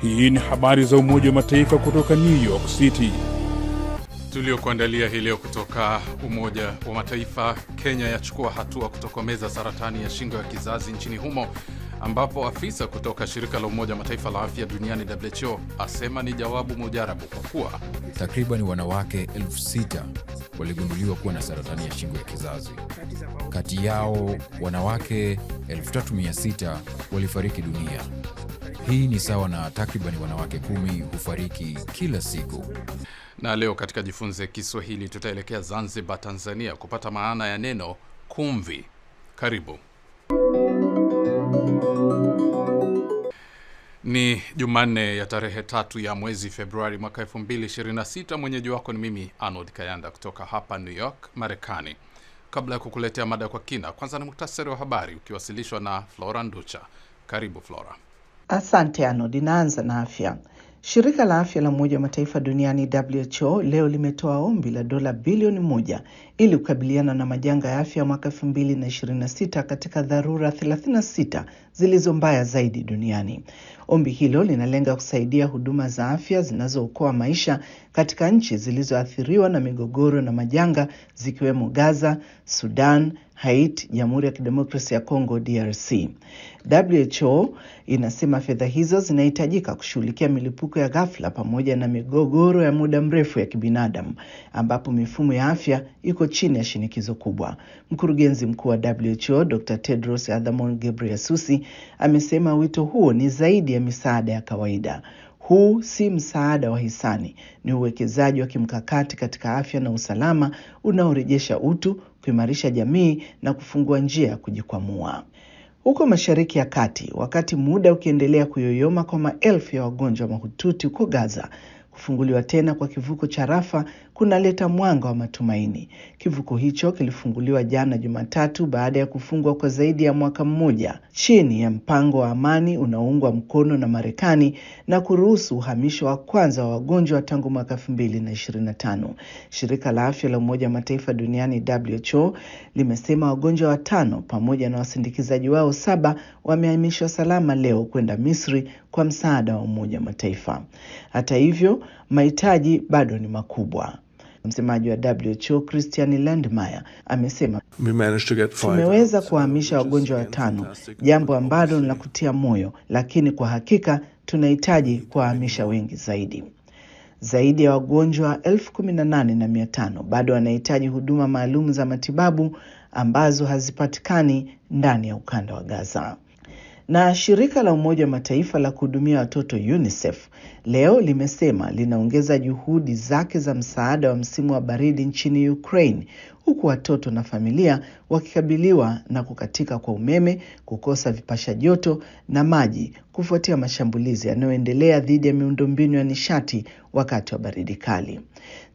Hii ni habari za Umoja wa Mataifa kutoka New York City. Tuliokuandalia hii leo kutoka Umoja wa Mataifa. Kenya yachukua hatua kutokomeza saratani ya shingo ya kizazi nchini humo, ambapo afisa kutoka shirika la Umoja wa Mataifa la afya duniani WHO asema ni jawabu mujarabu kwa kuwa takriban wanawake 6,000 waligunduliwa kuwa na saratani ya shingo ya kizazi. Kati yao wanawake 3,600 walifariki dunia. Hii ni sawa na takriban wanawake 10 hufariki kila siku. Na leo katika Jifunze Kiswahili tutaelekea Zanzibar, Tanzania kupata maana ya neno kumvi. Karibu. Ni Jumanne ya tarehe 3 ya mwezi Februari mwaka 2026. Mwenyeji wako ni mimi Arnold Kayanda kutoka hapa New York, Marekani. Kabla ya kukuletea mada kwa kina, kwanza ni muhtasari wa habari ukiwasilishwa na Flora Nducha. Karibu Flora. Asante Arnold. Inaanza na afya. Shirika la afya la Umoja wa Mataifa duniani WHO leo limetoa ombi la dola bilioni 1 ili kukabiliana na majanga ya afya mwaka 2026 katika dharura 36 zilizo mbaya zaidi duniani. Ombi hilo linalenga kusaidia huduma za afya zinazookoa maisha katika nchi zilizoathiriwa na migogoro na majanga zikiwemo Gaza, Sudan, Haiti, Jamhuri ya Kidemokrasia ya Kongo DRC. WHO inasema fedha hizo zinahitajika kushughulikia milipuko ya ghafla pamoja na migogoro ya muda mrefu ya kibinadamu ambapo mifumo ya afya iko chini ya shinikizo kubwa. Mkurugenzi mkuu wa WHO Dr. Tedros Adhanom Ghebreyesus amesema wito huo ni zaidi ya misaada ya kawaida. Huu si msaada wa hisani, ni uwekezaji wa kimkakati katika afya na usalama unaorejesha utu, kuimarisha jamii na kufungua njia ya kujikwamua. Huko Mashariki ya Kati, wakati muda ukiendelea kuyoyoma kwa maelfu ya wagonjwa mahututi huko Gaza, kufunguliwa tena kwa kivuko cha Rafah kunaleta mwanga wa matumaini. Kivuko hicho kilifunguliwa jana Jumatatu baada ya kufungwa kwa zaidi ya mwaka mmoja chini ya mpango wa amani unaoungwa mkono na Marekani na kuruhusu uhamisho wa kwanza wa wagonjwa tangu mwaka 2025. Shirika la Afya la Umoja wa Mataifa duniani WHO limesema wagonjwa 5 pamoja na wasindikizaji wao 7 wamehamishwa salama leo kwenda Misri kwa msaada wa Umoja wa Mataifa. Hata hivyo, mahitaji bado ni makubwa. Msemaji wa WHO Christian Lindmeier amesema tumeweza kuhamisha wagonjwa 5, jambo ambalo ni la kutia moyo, lakini kwa hakika tunahitaji kuhamisha wengi zaidi. Zaidi ya wagonjwa 18,500 bado wanahitaji huduma maalum za matibabu ambazo hazipatikani ndani ya ukanda wa Gaza. Na shirika la Umoja wa Mataifa la kuhudumia watoto UNICEF leo limesema linaongeza juhudi zake za msaada wa msimu wa baridi nchini Ukraine, huku watoto na familia wakikabiliwa na kukatika kwa umeme, kukosa vipasha joto na maji kufuatia mashambulizi yanayoendelea dhidi ya miundombinu ya nishati wakati wa baridi kali.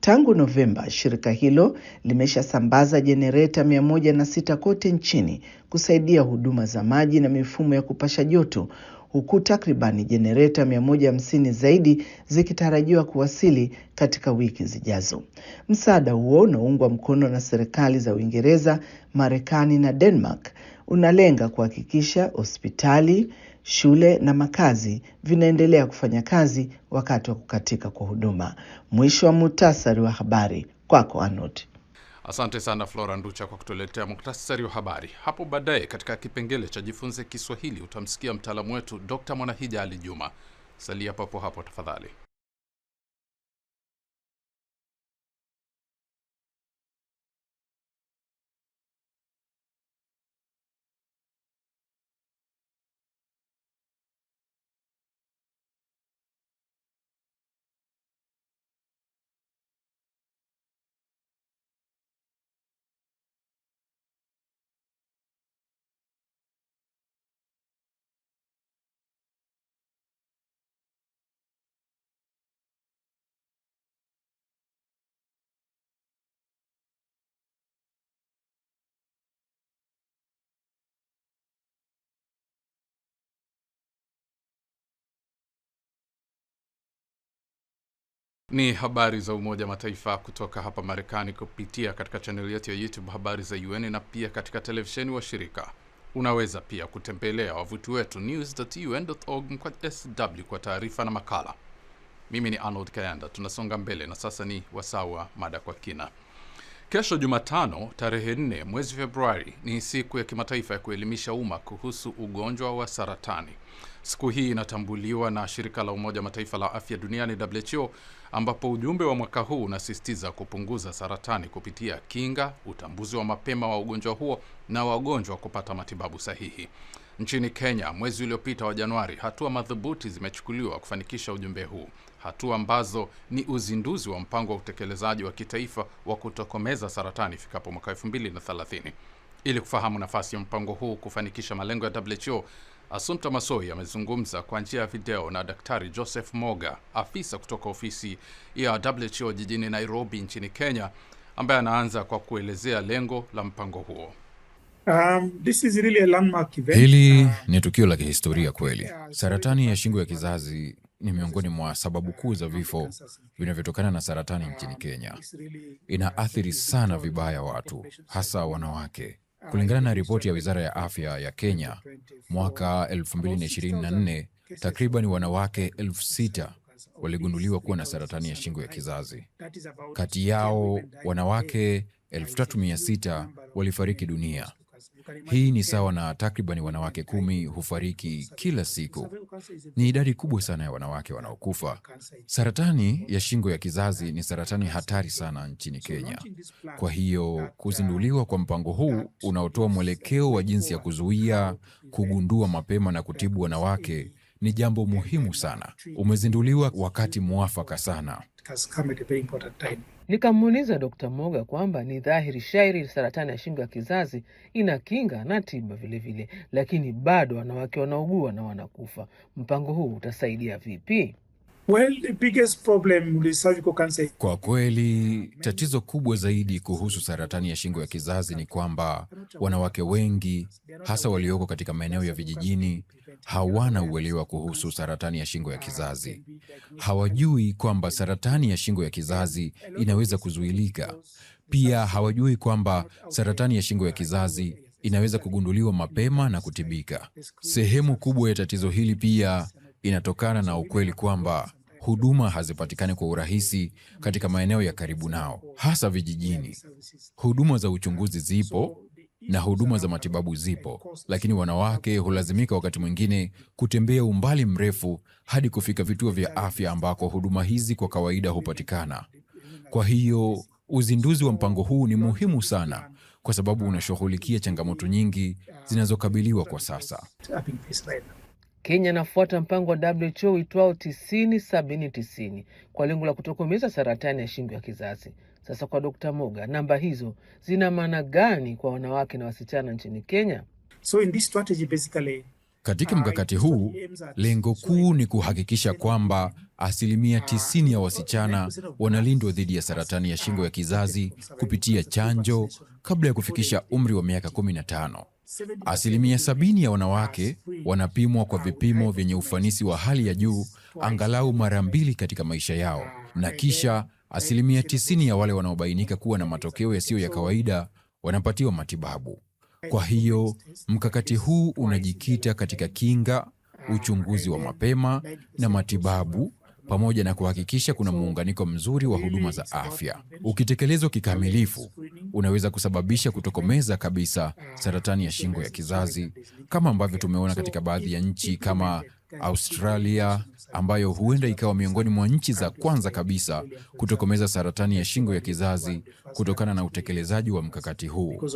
Tangu Novemba, shirika hilo limeshasambaza jenereta 106 kote nchini kusaidia huduma za maji na mifumo ya kupasha joto, huku takribani jenereta 150 zaidi zikitarajiwa kuwasili katika wiki zijazo. Msaada huo unaungwa mkono na serikali za Uingereza, Marekani na Denmark unalenga kuhakikisha hospitali, shule na makazi vinaendelea kufanya kazi wakati wa kukatika kwa huduma. Mwisho wa muhtasari wa habari. Kwako Arnold. Asante sana Flora Nducha kwa kutuletea muhtasari wa habari. Hapo baadaye katika kipengele cha Jifunze Kiswahili utamsikia mtaalamu wetu Dr. Mwanahija Ali Juma. Salia papo hapo tafadhali. Ni habari za Umoja wa Mataifa kutoka hapa Marekani kupitia katika channel yetu ya YouTube Habari za UN na pia katika televisheni wa shirika. Unaweza pia kutembelea wavuti wetu news.un.org/sw kwa taarifa na makala. Mimi ni Arnold Kayanda. Tunasonga mbele na sasa ni wasaa wa mada kwa kina. Kesho Jumatano, tarehe 4 mwezi Februari, ni siku ya kimataifa ya kuelimisha umma kuhusu ugonjwa wa saratani. Siku hii inatambuliwa na shirika la Umoja Mataifa la Afya Duniani WHO, ambapo ujumbe wa mwaka huu unasisitiza kupunguza saratani kupitia kinga, utambuzi wa mapema wa ugonjwa huo na wagonjwa kupata matibabu sahihi. Nchini Kenya, mwezi uliopita wa Januari, hatua madhubuti zimechukuliwa kufanikisha ujumbe huu. Hatua ambazo ni uzinduzi wa mpango wa utekelezaji wa kitaifa wa kutokomeza saratani ifikapo mwaka 2030. Ili kufahamu nafasi ya mpango huu kufanikisha malengo ya WHO, Assumpta Massoi amezungumza kwa njia ya video na Daktari Joseph Moga, afisa kutoka ofisi ya WHO jijini Nairobi nchini Kenya, ambaye anaanza kwa kuelezea lengo la mpango huo. This is really a landmark event. Hili ni tukio la kihistoria kweli. Saratani ya shingo ya kizazi ni miongoni mwa sababu kuu za vifo vinavyotokana na saratani nchini Kenya. Inaathiri sana vibaya watu, hasa wanawake. Kulingana na ripoti ya Wizara ya Afya ya Kenya, mwaka 2024, takriban wanawake 6,000 waligunduliwa kuwa na saratani ya shingo ya kizazi. Kati yao, wanawake 3,600 walifariki dunia. Hii ni sawa na takriban wanawake 10 hufariki kila siku. Ni idadi kubwa sana ya wanawake wanaokufa. Saratani ya shingo ya kizazi ni saratani hatari sana nchini Kenya. Kwa hiyo, kuzinduliwa kwa mpango huu unaotoa mwelekeo wa jinsi ya kuzuia, kugundua mapema na kutibu wanawake ni jambo muhimu sana. Umezinduliwa wakati mwafaka sana. Nikamuuliza Dr. Moga kwamba ni dhahiri shairi saratani ya shingo ya kizazi ina kinga na tiba vile, lakini bado wanawake wanaugua na wanakufa. Mpango huu utasaidia vipi? Well, the biggest problem with cervical cancer. Kwa kweli, tatizo kubwa zaidi kuhusu saratani ya shingo ya kizazi ni kwamba wanawake wengi, hasa walioko katika maeneo ya vijijini, hawana uelewa kuhusu saratani ya shingo ya kizazi. Hawajui kwamba saratani ya shingo ya kizazi inaweza kuzuilika. Pia hawajui kwamba saratani ya shingo ya kizazi inaweza kugunduliwa mapema na kutibika. Sehemu kubwa ya tatizo hili pia inatokana na ukweli kwamba huduma hazipatikani kwa urahisi katika maeneo ya karibu nao, hasa vijijini. Huduma za uchunguzi zipo na huduma za matibabu zipo, lakini wanawake hulazimika wakati mwingine kutembea umbali mrefu hadi kufika vituo vya afya ambako huduma hizi kwa kawaida hupatikana. Kwa hiyo, uzinduzi wa mpango huu ni muhimu sana kwa sababu unashughulikia changamoto nyingi zinazokabiliwa kwa sasa. Kenya inafuata mpango wa WHO uitwao 90-70-90 kwa lengo la kutokomeza saratani ya shingo ya kizazi. Sasa kwa Dr. Moga, namba hizo zina maana gani kwa wanawake na wasichana nchini Kenya? So in this strategy basically, katika mkakati huu, lengo kuu ni kuhakikisha kwamba 90% ya wasichana wanalindwa dhidi ya saratani ya shingo ya kizazi kupitia chanjo kabla ya kufikisha umri wa miaka 15. 70% ya wanawake wanapimwa kwa vipimo vyenye ufanisi wa hali ya juu angalau mara 2 katika maisha yao, na kisha 90% ya wale wanaobainika kuwa na matokeo yasiyo ya kawaida wanapatiwa matibabu. Kwa hiyo, mkakati huu unajikita katika kinga, uchunguzi wa mapema na matibabu, pamoja na kuhakikisha kuna muunganiko mzuri wa huduma za afya. Ukitekelezwa kikamilifu, unaweza kusababisha kutokomeza kabisa saratani ya shingo ya kizazi, kama ambavyo tumeona katika baadhi ya nchi kama Australia, ambayo huenda ikawa miongoni mwa nchi za kwanza kabisa kutokomeza saratani ya shingo ya kizazi kutokana na utekelezaji wa mkakati huu.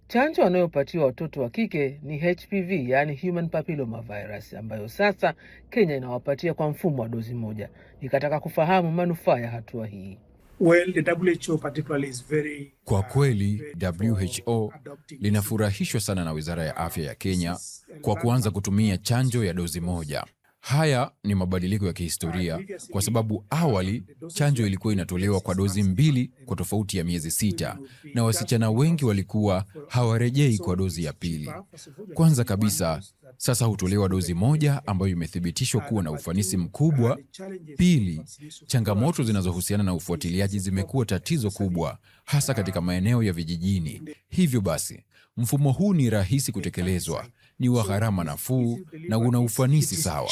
Chanjo wanayopatiwa watoto wa kike ni HPV, yani Human Papilloma Virus, ambayo sasa Kenya inawapatia kwa mfumo wa dozi moja. Nikataka kufahamu manufaa ya hatua hii. Well, the WHO particularly is very, kwa kweli, WHO linafurahishwa sana na Wizara ya Afya ya Kenya kwa kuanza kutumia chanjo ya dozi moja. Haya ni mabadiliko ya kihistoria kwa sababu awali chanjo ilikuwa inatolewa kwa dozi 2 kwa tofauti ya miezi 6, na wasichana wengi walikuwa hawarejei kwa dozi ya pili. Kwanza kabisa, sasa hutolewa dozi moja ambayo imethibitishwa kuwa na ufanisi mkubwa. Pili, changamoto zinazohusiana na ufuatiliaji zimekuwa tatizo kubwa, hasa katika maeneo ya vijijini. Hivyo basi, Mfumo huu ni rahisi kutekelezwa, ni wa gharama nafuu na una ufanisi sawa.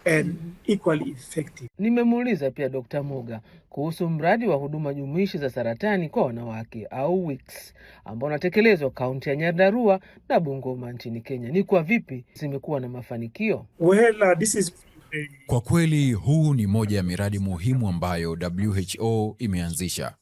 And equally effective. Nimemuuliza pia Dr. Muga kuhusu mradi wa huduma jumuishi za saratani kwa wanawake au WICS ambao unatekelezwa kaunti ya Nyandarua na Bungoma nchini Kenya. Ni kwa vipi zimekuwa na mafanikio? This is Kwa kweli huu ni moja ya miradi muhimu ambayo WHO imeanzisha.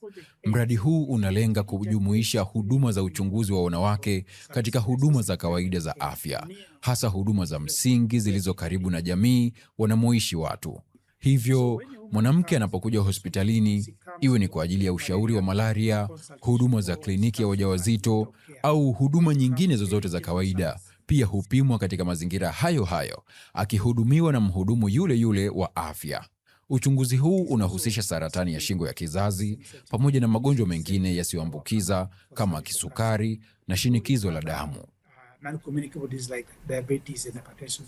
Mradi huu unalenga kujumuisha huduma za uchunguzi wa wanawake katika huduma za kawaida za afya, hasa huduma za msingi zilizo karibu na jamii wanamoishi watu. Hivyo, mwanamke anapokuja hospitalini, iwe ni kwa ajili ya ushauri wa malaria, huduma za kliniki ya wajawazito au huduma nyingine zozote za kawaida, pia hupimwa katika mazingira hayo hayo, akihudumiwa na mhudumu yule yule wa afya. Uchunguzi huu unahusisha saratani ya shingo ya kizazi pamoja na magonjwa mengine yasiyoambukiza kama kisukari na shinikizo la damu.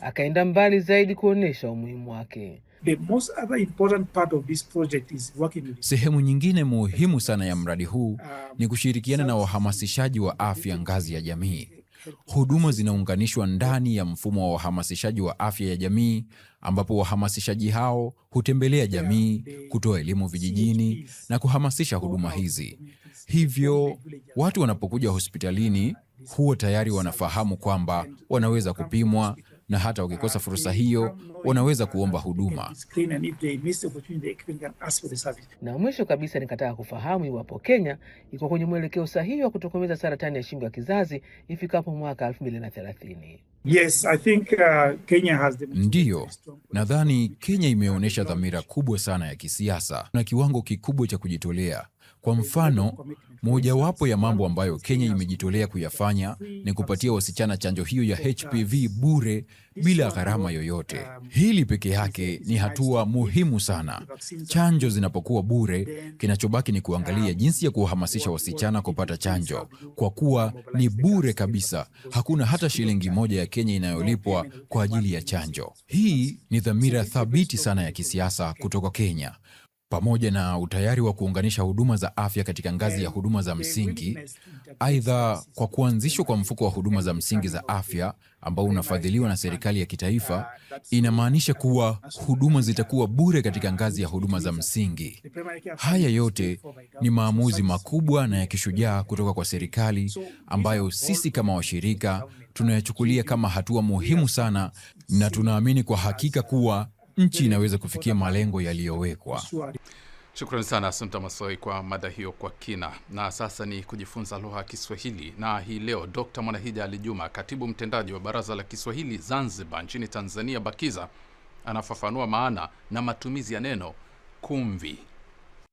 Akaenda mbali zaidi kuonesha umuhimu wake. Sehemu nyingine muhimu sana ya mradi huu ni kushirikiana na wahamasishaji wa afya ngazi ya jamii. Huduma zinaunganishwa ndani ya mfumo wa wahamasishaji wa afya ya jamii, ambapo wahamasishaji hao hutembelea jamii, kutoa elimu vijijini na kuhamasisha huduma hizi. Hivyo, watu wanapokuja hospitalini huwa tayari wanafahamu kwamba wanaweza kupimwa, na hata wakikosa fursa hiyo, wanaweza kuomba huduma. Na mwisho kabisa nikataka kufahamu iwapo Kenya iko kwenye mwelekeo sahihi wa kutokomeza saratani ya shingo ya kizazi ifikapo mwaka 2030. Yes, I think Kenya has the... Ndiyo, nadhani Kenya imeonyesha dhamira kubwa sana ya kisiasa na kiwango kikubwa cha kujitolea. Kwa mfano, mojawapo ya mambo ambayo Kenya imejitolea kuyafanya ni kupatia wasichana chanjo hiyo ya HPV bure bila gharama yoyote. Hili peke yake ni hatua muhimu sana. Chanjo zinapokuwa bure, kinachobaki ni kuangalia jinsi ya kuhamasisha wasichana kupata chanjo. Kwa kuwa ni bure kabisa, hakuna hata shilingi moja ya Kenya inayolipwa kwa ajili ya chanjo. Hii ni dhamira thabiti sana ya kisiasa kutoka Kenya. Pamoja na utayari wa kuunganisha huduma za afya katika ngazi ya huduma za msingi. Aidha, kwa kuanzishwa kwa mfuko wa huduma za msingi za afya ambao unafadhiliwa na serikali ya kitaifa, inamaanisha kuwa huduma zitakuwa bure katika ngazi ya huduma za msingi. Haya yote ni maamuzi makubwa na ya kishujaa kutoka kwa serikali ambayo sisi kama washirika tunayachukulia kama hatua muhimu sana, na tunaamini kwa hakika kuwa nchi inaweza kufikia malengo yaliyowekwa. Shukrani sana Assumpta Massoi kwa mada hiyo kwa kina. Na sasa ni kujifunza lugha ya Kiswahili. Na hii leo Dr. Mwanahija Ali Juma, katibu mtendaji wa Baraza la Kiswahili Zanzibar nchini Tanzania BAKIZA, anafafanua maana na matumizi ya neno kumvi.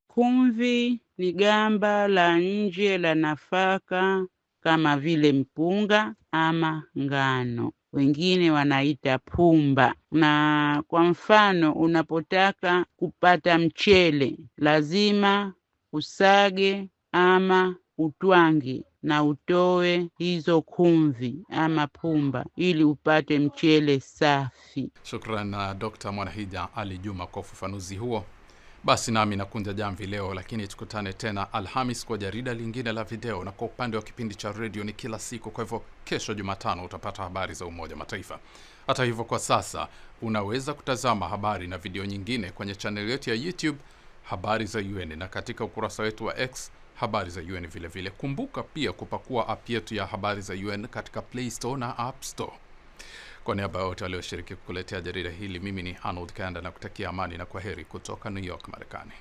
Kumvi ni gamba la nje la nafaka kama vile mpunga ama ngano. Wengine wanaita pumba. Na kwa mfano, unapotaka kupata mchele, lazima usage ama utwange na utoe hizo kumvi ama pumba ili upate mchele safi. Shukrani na Dr. Mwanahija Ali Juma kwa ufafanuzi huo. Basi nami nakunja jamvi leo, lakini tukutane tena Alhamis kwa jarida lingine la video, na kwa upande wa kipindi cha radio ni kila siku. Kwa hivyo kesho Jumatano utapata habari za Umoja Mataifa. Hata hivyo, kwa sasa unaweza kutazama habari na video nyingine kwenye channel yetu ya YouTube Habari za UN, na katika ukurasa wetu wa X Habari za UN vile vile. Kumbuka pia kupakua app yetu ya Habari za UN katika Play Store na App Store. Kwa niaba ya wote walioshiriki kukuletea jarida hili, mimi ni Arnold Kanda na kutakia amani na kwaheri kutoka New York, Marekani.